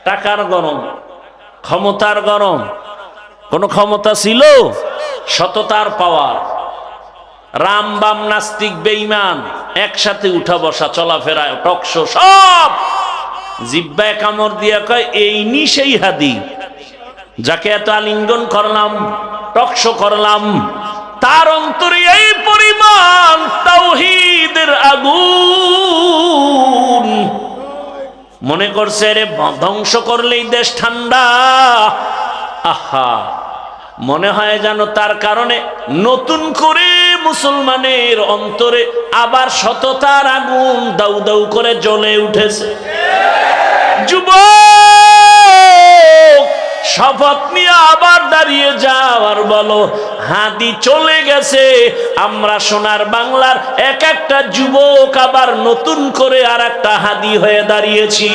টাকার গরম, ক্ষমতার গরম। কোন ক্ষমতা ছিল? সততার পাওয়ার। রাম বাম নাস্তিক বেঈমান একসাথে উঠা বসা চলাফেরা টকশো সব জিব্বায় কামড় দিয়া কয় এই নি সেই হাদি যাকে এত আলিঙ্গন করলাম, টকশো করলাম, তার অন্তরে এই পরিমাণ তাওহীদের আগুন। মনে করছে রে ধ্বংস করলেই দেশ ঠান্ডা। আহা, মনে হয় যেন তার কারণে নতুন করে মুসলমানের অন্তরে আবার সততার আগুন দাউ দাউ করে জ্বলে উঠেছে। যুবক, শপথ নিয়ে আবার দাঁড়িয়ে যাও আর বলো, হাদি চলে গেছে, আমরা সোনার বাংলার এক একটা যুবক আবার নতুন করে আর একটা হাদি হয়ে দাঁড়িয়েছি।